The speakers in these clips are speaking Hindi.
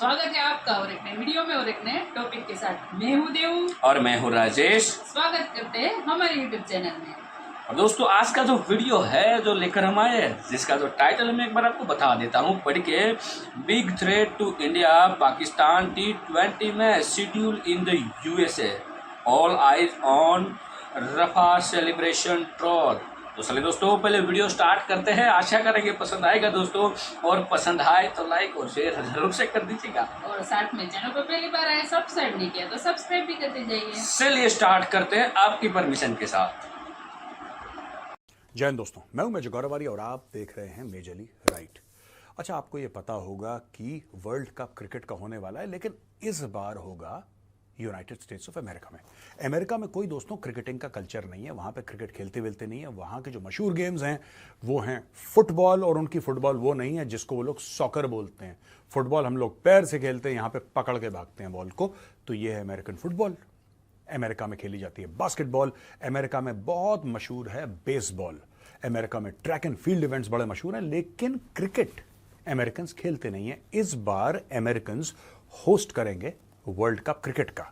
स्वागत है आपका और एक नए वीडियो में और एक नए टॉपिक के साथ। मैं हूँ देव और मैं हूँ राजेश। स्वागत करते हैं हमारे यूट्यूब चैनल में। और दोस्तों आज का जो वीडियो है जो लेकर हम आए हैं, जिसका जो टाइटल मैं एक बार आपको बता देता हूँ पढ़ के। Big threat to India, Pakistan T20 में schedule in the USA, all eyes on Rafah celebration troll. तो चलिए दोस्तों पहले वीडियो स्टार्ट करते हैं। आशा करेंगे पसंद आएगा दोस्तों, और पसंद आए तो लाइक और शेयर जरूर से कर दीजिएगा। और साथ में चैनल पर पहली बार आए, सब्सक्राइब नहीं किया तो सब्सक्राइब भी करते जाइए। चलिए स्टार्ट करते हैं आपकी परमिशन के साथ। जय हिंद दोस्तों, मैं हूं मेजर गौरवारी और आप देख रहे हैं मेजरली राइट। अच्छा, आपको यह पता होगा कि वर्ल्ड कप क्रिकेट का होने वाला है, लेकिन इस बार होगा यूनाइटेड स्टेट्स ऑफ अमेरिका में। अमेरिका में कोई दोस्तों क्रिकेटिंग का कल्चर नहीं है, वहां पे क्रिकेट खेलते वेलते नहीं है। वहां के जो मशहूर गेम्स हैं वो हैं फुटबॉल, और उनकी फुटबॉल वो नहीं है जिसको वो लोग सॉकर बोलते हैं। फुटबॉल हम लोग पैर से खेलते हैं, यहाँ पे पकड़ के भागते हैं बॉल को। तो ये है अमेरिकन फुटबॉल। अमेरिका में खेली जाती है बास्केटबॉल। अमेरिका में बहुत मशहूर है बेसबॉल। अमेरिका में ट्रैक एंड फील्ड इवेंट्स बड़े मशहूर हैं, लेकिन क्रिकेट अमेरिकन खेलते नहीं है। इस बार अमेरिकन होस्ट करेंगे वर्ल्ड कप क्रिकेट का,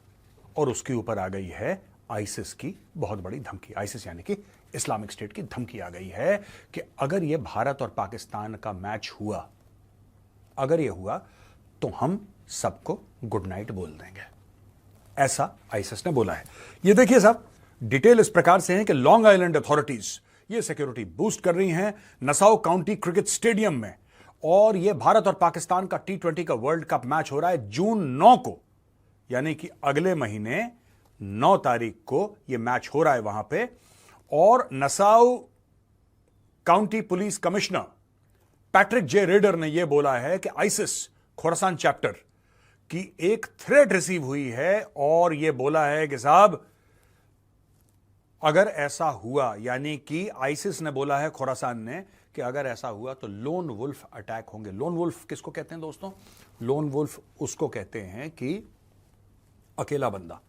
और उसके ऊपर आ गई है आईसिस की बहुत बड़ी धमकी। आईसिस यानी कि इस्लामिक स्टेट की धमकी आ गई है कि अगर यह भारत और पाकिस्तान का मैच हुआ, अगर यह हुआ तो हम सबको गुड नाइट बोल देंगे, ऐसा आईसिस ने बोला है। ये देखिए साहब, डिटेल इस प्रकार से है कि लॉन्ग आइलैंड अथॉरिटीज ये सिक्योरिटी बूस्ट कर रही हैं नसाउ काउंटी क्रिकेट स्टेडियम में, और यह भारत और पाकिस्तान का T20 का वर्ल्ड कप मैच हो रहा है जून 9 को, यानी कि अगले महीने 9 तारीख को यह मैच हो रहा है वहां पे। और Nassau county police commissioner Patrick जे रेडर ने यह बोला है कि आईसिस खोरासान चैप्टर की एक थ्रेट रिसीव हुई है, और यह बोला है कि साहब अगर ऐसा हुआ, यानी कि आईसिस ने बोला है खोरासान ने कि अगर ऐसा हुआ तो लोन वुल्फ अटैक होंगे। लोन वुल्फ किसको कहते हैं दोस्तों? लोन वुल्फ उसको कहते हैं कि अकेला बंदा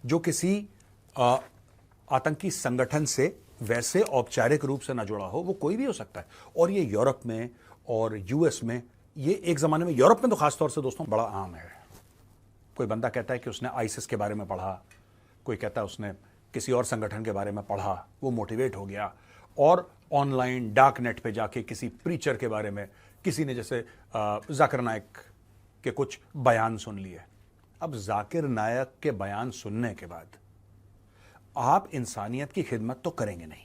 जो किसी आतंकी संगठन से वैसे औपचारिक रूप से ना जुड़ा हो, वो कोई भी हो सकता है। और ये यूरोप में और यूएस में, ये एक जमाने में यूरोप में तो खासतौर से दोस्तों बड़ा आम है। कोई बंदा कहता है कि उसने आईसिस के बारे में पढ़ा, कोई कहता है उसने किसी और संगठन के बारे में पढ़ा, वो मोटिवेट हो गया और ऑनलाइन डार्क नेट पे जाके किसी प्रीचर के बारे में किसी ने, जैसे जाकिर नायक के कुछ बयान सुन लिए। अब जाकिर नायक के बयान सुनने के बाद आप इंसानियत की खिदमत तो करेंगे नहीं,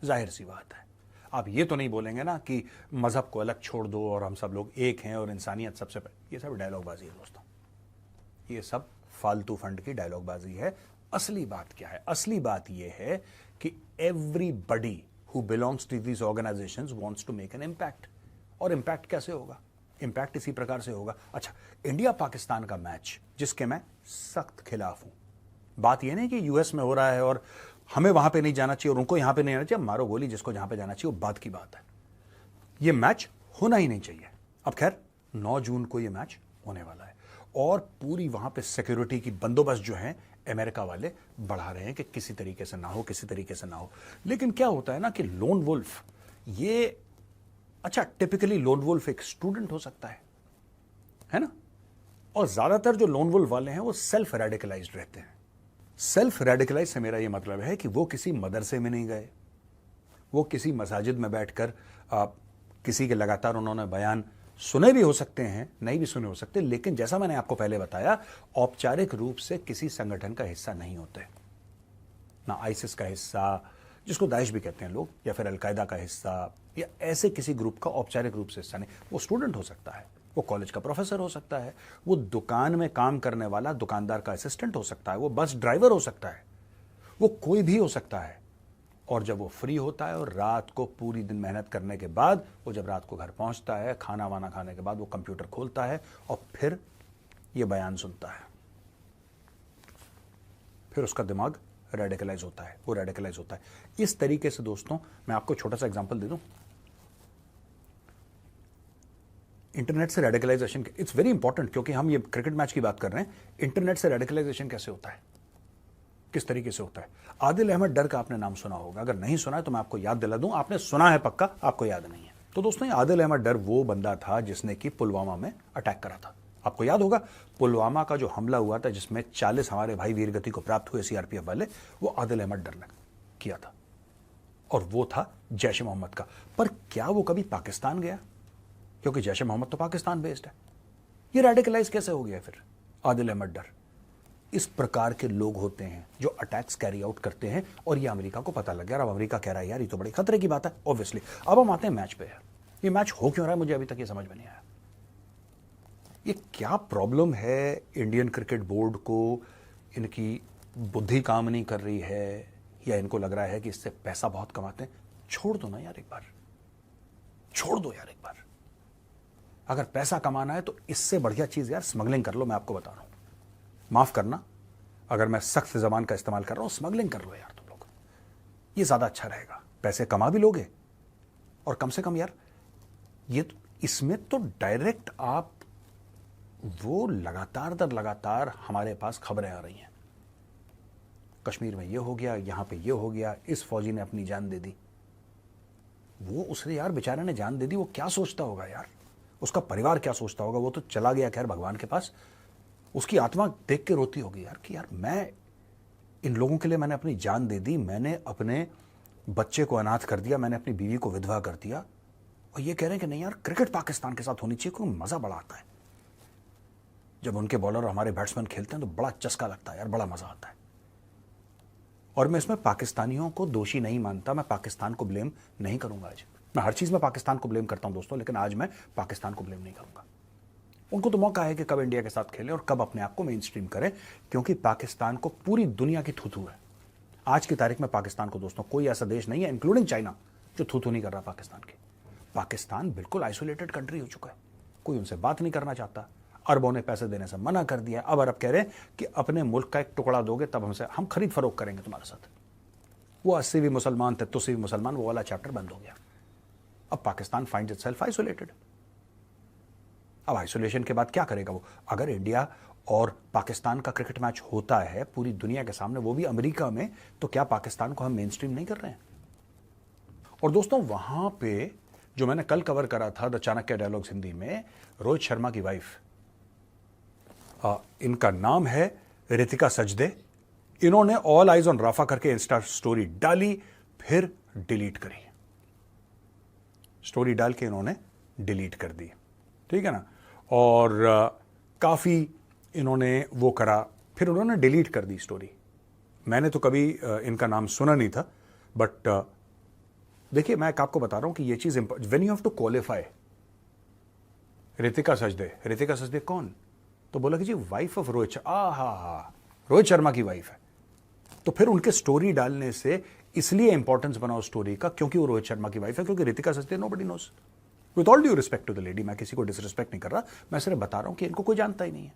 जाहिर सी बात है। आप ये तो नहीं बोलेंगे ना कि मजहब को अलग छोड़ दो और हम सब लोग एक हैं और इंसानियत सबसे पहले। ये सब डायलॉग बाजी है दोस्तों, ये सब फालतू फंड की डायलॉग बाजी है। असली बात क्या है? असली बात यह है कि everybody who belongs to these organisations wants to make an impact. और इम्पैक्ट कैसे होगा? इम्पैक्ट इसी प्रकार से होगा। अच्छा, इंडिया पाकिस्तान का मैच जिसके मैं सख्त खिलाफ हूं, बात यह नहीं कि यूएस में हो रहा है और हमें वहां पे नहीं जाना चाहिए और उनको यहां पे नहीं जाना चाहिए। मारो गोली जिसको जहां पे जाना चाहिए, वो बात की बात है। यह मैच होना ही नहीं चाहिए। अब खैर 9 जून को यह मैच होने वाला है, और पूरी वहां पे सिक्योरिटी की बंदोबस्त जो है अमेरिका वाले बढ़ा रहे हैं कि किसी तरीके से ना हो, किसी तरीके से ना हो। लेकिन क्या होता है ना कि लोन वुल्फ ये, अच्छा टिपिकली लोन वुल्फ एक स्टूडेंट हो सकता है ना? और ज्यादातर जो लोन वुल्फ वाले हैं वो सेल्फ रेडिकलाइज्ड रहते हैं। सेल्फ रेडिकलाइज से मेरा ये मतलब है कि वो किसी मदरसे में नहीं गए, वो किसी मसाजिद में बैठकर किसी के लगातार उन्होंने बयान सुने भी हो सकते हैं, नहीं भी सुने हो सकते, लेकिन जैसा मैंने आपको पहले बताया, औपचारिक रूप से किसी संगठन का हिस्सा नहीं होते। ना आईसिस का हिस्सा, जिसको दाइश भी कहते हैं लोग, या फिर अलकायदा का हिस्सा, या ऐसे किसी ग्रुप का औपचारिक रूप से हिस्सा नहीं। वो स्टूडेंट हो सकता है, वो कॉलेज का प्रोफेसर हो सकता है, वो दुकान में काम करने वाला दुकानदार का असिस्टेंट हो सकता है, वो बस ड्राइवर हो सकता है, वो कोई भी हो सकता है। और जब वो फ्री होता है और रात को पूरी दिन मेहनत करने के बाद, वो जब रात को घर पहुंचता है, खाना वाना खाने के बाद वो कंप्यूटर खोलता है और फिर ये बयान सुनता है, फिर उसका दिमाग रेडिकलाइज होता है, वो रेडिकलाइज होता है। इस तरीके से दोस्तों मैं आपको छोटा सा एग्जांपल दे दूं। इंटरनेट से रेडिकलाइजेशन, इट्स वेरी इंपॉर्टेंट, क्योंकि हम ये क्रिकेट मैच की बात कर रहे हैं। इंटरनेट से रेडिकलाइजेशन कैसे होता है, किस तरीके से होता है? आदिल अहमद डर का आपने नाम सुना होगा, अगर नहीं सुना है तो मैं आपको याद दिला दूं। आपने सुना है पक्का, आपको याद नहीं है तो दोस्तों, ये आदिल अहमद डर वो बंदा था जिसने कि पुलवामा में अटैक करा था। आपको याद होगा पुलवामा का जो हमला हुआ था जिसमें 40 हमारे भाई वीरगति को प्राप्त हुए सीआरपीएफ वाले, वो आदिल अहमद डर ने किया था और वो था जैश ए मोहम्मद का। पर क्या वो कभी पाकिस्तान गया? क्योंकि जैश ए मोहम्मद तो पाकिस्तान बेस्ड है। ये रेडिकलाइज कैसे हो गया फिर आदिल अहमद डर? इस प्रकार के लोग होते हैं जो अटैक्स कैरी आउट करते हैं और ये अमेरिका को पता लग गया। अब अमेरिका कह रहा है यार ये तो बड़े खतरे की बात है ऑब्वियसली। अब हम आते हैं मैच पे। ये मैच हो क्यों रहा है मुझे अभी तक ये समझ में नहीं आया। ये क्या प्रॉब्लम है इंडियन क्रिकेट बोर्ड को? इनकी बुद्धि काम नहीं कर रही है या इनको लग रहा है कि इससे पैसा बहुत कमाते हैं? छोड़ दो ना यार एक बार, छोड़ दो यार एक बार। अगर पैसा कमाना है तो इससे बढ़िया चीज यार स्मगलिंग कर लो। मैं आपको बता रहा हूं, माफ करना अगर मैं सख्त जबान का इस्तेमाल कर रहा हूं, स्मगलिंग कर लो यार तुम लोग, ये ज्यादा अच्छा रहेगा। पैसे कमा भी लोगे और कम से कम यार ये इसमें तो डायरेक्ट आप वो लगातार दर लगातार हमारे पास खबरें आ रही हैं, कश्मीर में ये हो गया, यहां पे ये हो गया, इस फौजी ने अपनी जान दे दी। वो उसने यार बेचारे ने जान दे दी, वो क्या सोचता होगा यार, उसका परिवार क्या सोचता होगा? वो तो चला गया खैर भगवान के पास, उसकी आत्मा देख के रोती होगी यार कि यार मैं इन लोगों के लिए मैंने अपनी जान दे दी, मैंने अपने बच्चे को अनाथ कर दिया, मैंने अपनी बीवी को विधवा कर दिया, और ये कह रहे हैं कि नहीं यार क्रिकेट पाकिस्तान के साथ होनी चाहिए, क्योंकि मजा बड़ा आता है जब उनके बॉलर और हमारे बैट्समैन खेलते हैं तो बड़ा चस्का लगता है यार, बड़ा मजा आता है। और मैं इसमें पाकिस्तानियों को दोषी नहीं मानता, मैं पाकिस्तान को ब्लेम नहीं करूंगा। आज मैं हर चीज में पाकिस्तान को ब्लेम करता हूं दोस्तों, लेकिन आज मैं पाकिस्तान को ब्लेम नहीं करूंगा। उनको तो मौका है कि कब इंडिया के साथ खेलें और कब अपने आप को मेन स्ट्रीम करें, क्योंकि पाकिस्तान को पूरी दुनिया की थू थू है। आज की तारीख में पाकिस्तान को दोस्तों कोई ऐसा देश नहीं है इंक्लूडिंग चाइना जो थू थू नहीं कर रहा पाकिस्तान की। पाकिस्तान बिल्कुल आइसोलेटेड कंट्री हो चुका है, कोई उनसे बात नहीं करना चाहता, अरबों ने पैसे देने से मना कर दिया। अब अरब कह रहे हैं कि अपने मुल्क का एक टुकड़ा दोगे तब हम खरीद फरोख्त करेंगे तुम्हारे साथ। वो 80 भी मुसलमान थे, 80 भी मुसलमान, वो वाला चैप्टर बंद हो गया। अब पाकिस्तान फाइंड्स इटसेल्फ आइसोलेटेड। अब आइसोलेशन के बाद क्या करेगा वो? अगर इंडिया और पाकिस्तान का क्रिकेट मैच होता है पूरी दुनिया के सामने, वो भी अमेरिका में, तो क्या पाकिस्तान को हम मेन स्ट्रीम नहीं कर रहे हैं? और दोस्तों वहां पे जो मैंने कल कवर करा था द चाणक्य डायलॉग्स हिंदी में, रोहित शर्मा की वाइफ, इनका नाम है रितिका सजदे, इन्होंने ऑल आइज ऑन राफा करके इंस्टा स्टोरी डाली, फिर डिलीट करी। स्टोरी डाल के इन्होंने डिलीट कर दी, ठीक है ना। और काफी इन्होंने वो करा, फिर उन्होंने डिलीट कर दी स्टोरी। मैंने तो कभी इनका नाम सुना नहीं था, बट देखिए मैं आपको बता रहा हूं कि ये चीज when you have to qualify. Ritika Sajdeh कौन? तो बोला कि जी वाइफ ऑफ रोहित शर्मा। रोहित शर्मा की वाइफ है। तो फिर उनके स्टोरी डालने से इसलिए इंपॉर्टेंस बना उस स्टोरी का क्योंकि वो रोहित शर्मा की वाइफ है, क्योंकि Ritika Sajdeh nobody knows. With all due respect to the lady, मैं किसी को डिसरिस्पेक्ट नहीं कर रहा, मैं सिर्फ बता रहा हूं कि इनको कोई जानता ही नहीं है।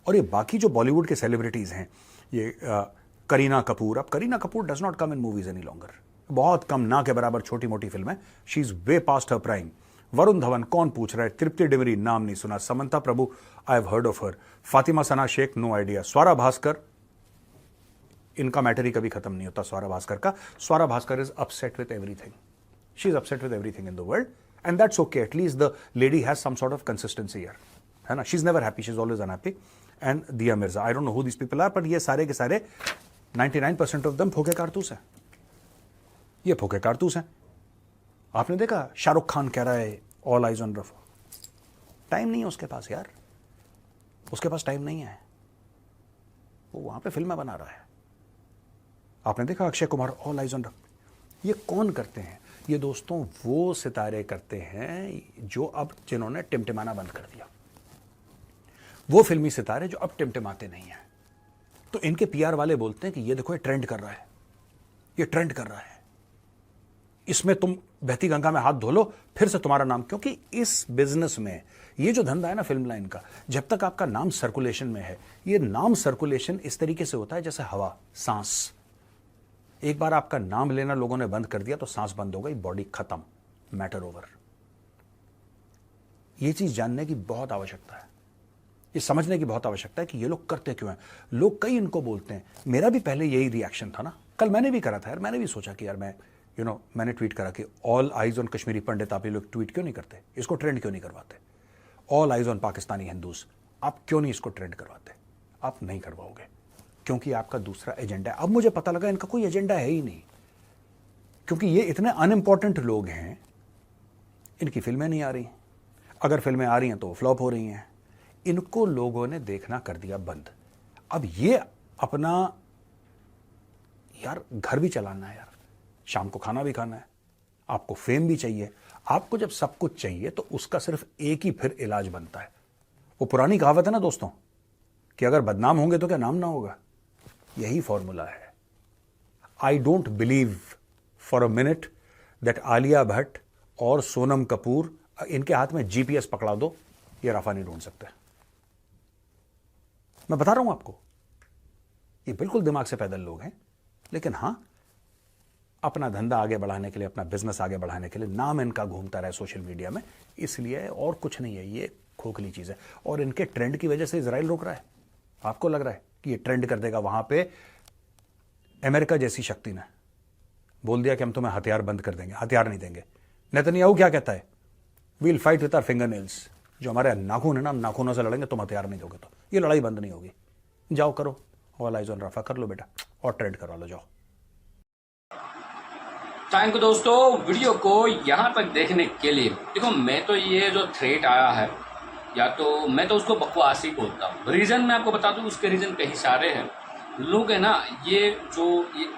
और ये बाकी जो बॉलीवुड के सेलिब्रिटीज हैं, ये करीना कपूर, अब Kareena Kapoor does not come in movies any longer, बहुत कम, ना के बराबर छोटी मोटी फिल्में, she is way past her prime. Varun Dhawan कौन पूछ रहा है, तृप्ति डिमरी नाम नहीं सुना, Samantha Prabhu I have heard of her, Fatima Sana Shaikh no idea, Swara Bhaskar, इनका मैटर ही कभी खत्म नहीं होता स्वरा भास्कर का। Swara Bhaskar is upset with everything, she is upset with everything in the world, and that's okay, at least the lady has some sort of consistency here, है ना। She is never happy, she is always unhappy. And Dia Mirza, I don't know who this people are, but ये सारे के सारे 99% ऑफ दम फोके कारतूस है, ये फोके कारतूस हैं। आपने देखा शाहरुख खान कह रहा है ऑल आइज ऑन रफा, टाइम नहीं है उसके पास यार, उसके पास टाइम नहीं है, वो वहां पे फिल्में बना रहा है। आपने देखा Akshay Kumar all eyes on Rafah, ये कौन करते हैं? ये दोस्तों वो सितारे करते हैं जो अब जिन्होंने टिमटिमाना बंद कर दिया, वो फिल्मी सितारे जो अब टिमटिमाते नहीं हैं। तो इनके पीआर वाले बोलते हैं कि ये देखो ये ट्रेंड कर रहा है, ये ट्रेंड कर रहा है, इसमें तुम बहती गंगा में हाथ धो लो फिर से तुम्हारा नाम, क्योंकि इस बिजनेस में ये जो धंधा है ना फिल्म लाइन का, जब तक आपका नाम सर्कुलेशन में है, ये नाम सर्कुलेशन इस तरीके से होता है जैसे हवा, सांस। एक बार आपका नाम लेना लोगों ने बंद कर दिया तो सांस बंद हो गई, बॉडी खत्म, मैटर ओवर। ये चीज जानने की बहुत आवश्यकता है, ये समझने की बहुत आवश्यकता है कि ये लोग करते क्यों हैं। लोग कई इनको बोलते हैं, मेरा भी पहले यही रिएक्शन था ना, कल मैंने भी करा था यार, मैंने भी सोचा कि यार मैं मैंने ट्वीट करा कि ऑल आइज ऑन कश्मीरी पंडित, आप ये लोग ट्वीट क्यों नहीं करते, इसको ट्रेंड क्यों नहीं करवाते। All eyes on Pakistani Hindus, आप क्यों नहीं इसको ट्रेंड करवाते? आप नहीं करवाओगे क्योंकि आपका दूसरा एजेंडा है। अब मुझे पता लगा इनका कोई एजेंडा है ही नहीं, क्योंकि ये इतने अनइम्पॉर्टेंट लोग हैं, इनकी फिल्में नहीं आ रही, अगर फिल्में आ रही हैं तो फ्लॉप हो रही हैं, इनको लोगों ने देखना कर दिया बंद। अब ये अपना यार घर भी चलाना है यार, शाम को खाना भी खाना है, आपको फेम भी चाहिए। आपको जब सब कुछ चाहिए तो उसका सिर्फ एक ही फिर इलाज बनता है। वो पुरानी कहावत है ना दोस्तों कि अगर बदनाम होंगे तो क्या नाम ना होगा, यही फॉर्मूला है। I don't believe for a minute that Alia Bhatt और सोनम कपूर, इनके हाथ में जीपीएस पकड़ा दो, ये रफा नहीं ढूंढ सकते। मैं बता रहा हूं आपको, ये बिल्कुल दिमाग से पैदल लोग हैं, लेकिन हां अपना धंधा आगे बढ़ाने के लिए, अपना बिजनेस आगे बढ़ाने के लिए नाम इनका घूमता रहा सोशल मीडिया में, इसलिए, और कुछ नहीं है। ये खोखली चीज है और इनके ट्रेंड की वजह से इजराइल रोक रहा है। आपको लग रहा है कि ये ट्रेंड कर देगा? वहां पे अमेरिका जैसी शक्ति ने बोल दिया कि हम तुम्हें हथियार बंद कर देंगे, हथियार नहीं देंगे। नेतन्याहू क्या कहता है? We'll fight with our finger nails. जो हमारे नाखून है ना, हम नाखूनों से लड़ेंगे, तुम हथियार नहीं दोगे तो ये लड़ाई बंद नहीं होगी। जाओ करो, ऑल आइज ऑन रफा कर लो बेटा और ट्रेंड करवा लो, जाओ। थैंक यू दोस्तों वीडियो को यहाँ तक देखने के लिए। देखो मैं तो ये जो थ्रेट आया है, या तो मैं तो उसको बकवास ही बोलता हूँ। रीज़न मैं आपको बता दूँ, उसके रीज़न कई सारे हैं। लोग है ना, ये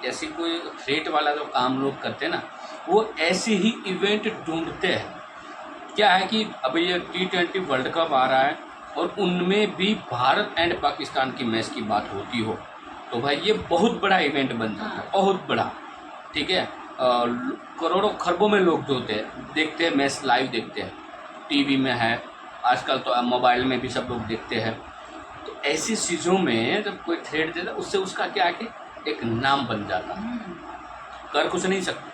ऐसी कोई थ्रेट वाला जो काम लोग करते हैं ना, वो ऐसे ही इवेंट ढूंढते हैं। क्या है कि अभी ये T20 वर्ल्ड कप आ रहा है और उनमें भी भारत एंड पाकिस्तान की मैच की बात होती हो तो भाई ये बहुत बड़ा इवेंट बन जाता है, बहुत बड़ा। ठीक है, करोड़ों खरबों में लोग जो होते हैं देखते हैं, मैच लाइव देखते हैं, टीवी में है, आजकल तो मोबाइल में भी सब लोग देखते हैं। तो ऐसी चीज़ों में जब कोई थ्रेड देता है, उससे उसका क्या है कि एक नाम बन जाता है, कर कुछ नहीं सकते।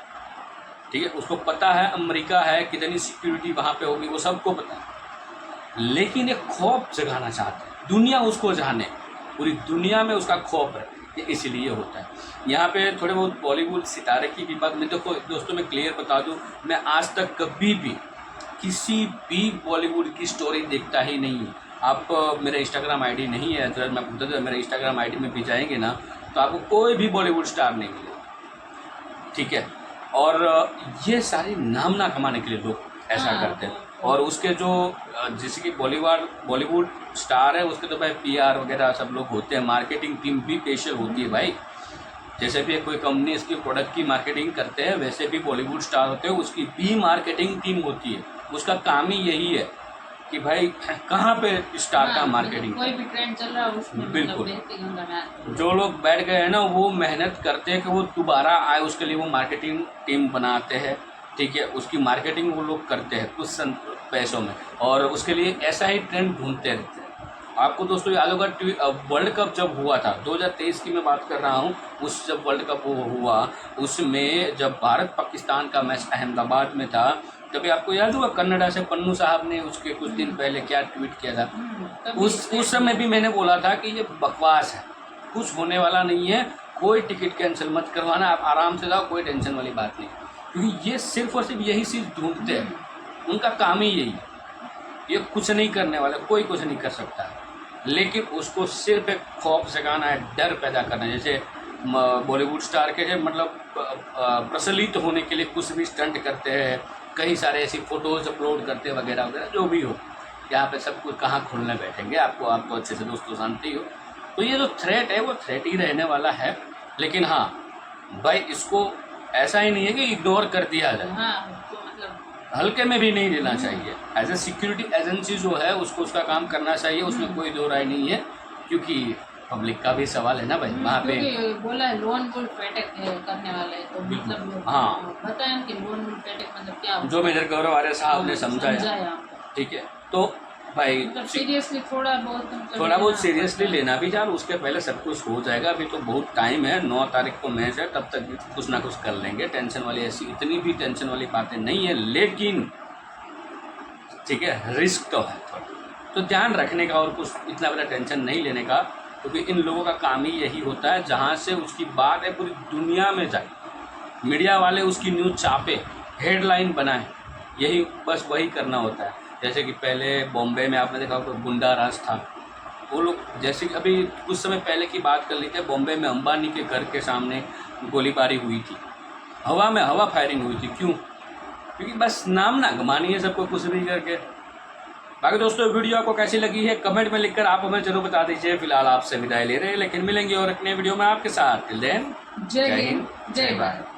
ठीक है, उसको पता है अमेरिका है, कितनी सिक्योरिटी वहाँ पे होगी, वो सबको पता है, लेकिन एक खौफ जगाना चाहते हैं, दुनिया उसको जाने, पूरी दुनिया में उसका खौफ है, ये इसलिए होता है। यहाँ पे थोड़े बहुत बॉलीवुड सितारे की भी बात मैं देखो दोस्तों मैं क्लियर बता दूँ, मैं आज तक कभी भी किसी भी बॉलीवुड की स्टोरी देखता ही नहीं हूँ। आप मेरा इंस्टाग्राम आईडी नहीं है, तो मैं बता दूँ मेरे इंस्टाग्राम आईडी में भी जाएंगे ना तो आपको कोई भी बॉलीवुड स्टार नहीं मिलेगा। ठीक है, और ये सारी नाम ना कमाने के लिए लोग ऐसा करते हैं। और उसके जो जैसे कि बॉलीवुड स्टार है, उसके तो भाई PR वगैरह सब लोग होते हैं, मार्केटिंग टीम भी स्पेशल होती है भाई। जैसे भी कोई कंपनी इसकी प्रोडक्ट की मार्केटिंग करते हैं, वैसे भी बॉलीवुड स्टार होते हैं, उसकी भी मार्केटिंग टीम होती है। उसका काम ही यही है कि भाई कहाँ पे स्टार का मार्केटिंग, कोई भी ट्रेंड चल रहा है उसमें बिल्कुल जो लोग बैठ गए हैं ना, वो मेहनत करते हैं कि वो दोबारा आए, उसके लिए वो मार्केटिंग टीम बनाते हैं। ठीक है, उसकी मार्केटिंग वो लोग करते हैं कुछ पैसों में, और उसके लिए ऐसा ही ट्रेंड ढूंढते रहते हैं। आपको दोस्तों याद होगा वर्ल्ड कप जब हुआ था 2023 की मैं बात कर रहा हूँ, उस जब वर्ल्ड कप हुआ उसमें जब भारत पाकिस्तान का मैच अहमदाबाद में था, तभी आपको याद होगा कन्नडा से पन्नू साहब ने उसके कुछ दिन पहले क्या ट्वीट किया था। उस समय भी मैंने बोला था कि ये बकवास है, कुछ होने वाला नहीं है, कोई टिकट कैंसिल मत करवाना, आप आराम से जाओ, कोई टेंशन वाली बात नहीं। क्योंकि ये सिर्फ और सिर्फ यही चीज़ ढूंढते हैं, उनका काम ही यही है। ये कुछ नहीं करने वाला, कोई कुछ नहीं कर सकता है, लेकिन उसको सिर्फ एक खौफ जगाना है, डर पैदा करना है। जैसे बॉलीवुड स्टार के मतलब प्रचलित होने के लिए कुछ भी स्टंट करते हैं, कई सारे ऐसी फ़ोटोज़ अपलोड करते हैं वगैरह वगैरह, जो भी हो। यहाँ पे सब कुछ कहाँ खुलने बैठेंगे, आपको अच्छे से दोस्तों जानते ही हो। तो ये जो थ्रेट है वो थ्रेट ही रहने वाला है, लेकिन हाँ भाई इसको ऐसा ही नहीं है कि इग्नोर कर दिया जाए, हल्के में भी नहीं लेना चाहिए। एज ए सिक्योरिटी एजेंसी जो है उसको उसका काम करना चाहिए, उसमें कोई दो राय नहीं है, क्योंकि पब्लिक का भी सवाल है ना भाई। वहाँ पे बोला है लोन वुल्फ अटैक करने वाले, तो मतलब हाँ बताएं कि लोन वुल्फ अटैक मतलब क्या होता है, जो मेजर गौरव आर्य साहब ने समझाया। ठीक है, तो भाई मतलब सीरियसली थोड़ा बहुत सीरियसली लेना भी यार, उसके पहले सब कुछ हो जाएगा। अभी तो बहुत टाइम है, 9 तारीख को मैच है, तब तक कुछ ना कुछ कर लेंगे। टेंशन वाली ऐसी इतनी भी टेंशन वाली बातें नहीं है, लेकिन ठीक है रिस्क तो है थोड़ा, तो ध्यान रखने का, और कुछ इतना बड़ा टेंशन नहीं लेने का, क्योंकि इन लोगों का काम ही यही होता है, जहाँ से उसकी बात है पूरी दुनिया में जाए, मीडिया वाले उसकी न्यूज़ छापे, हेडलाइन बनाए, यही बस वही करना होता है। जैसे कि पहले बॉम्बे में आपने देखा होगा गुंडा राज था, वो लोग जैसे कि अभी कुछ समय पहले की बात कर लेते हैं, बॉम्बे में अंबानी के घर के सामने गोलीबारी हुई थी, हवा में हवा फायरिंग हुई थी। क्यों? क्योंकि बस नाम ना घुमानी है सबको कुछ भी करके। बाकी दोस्तों वीडियो आपको कैसी लगी है कमेंट में लिखकर आप हमें जरूर बता दीजिए। फिलहाल आपसे विदाई ले रहे हैं, लेकिन मिलेंगे और एक नए वीडियो में आपके साथ। टिल देन जय हिंद, जय भारत।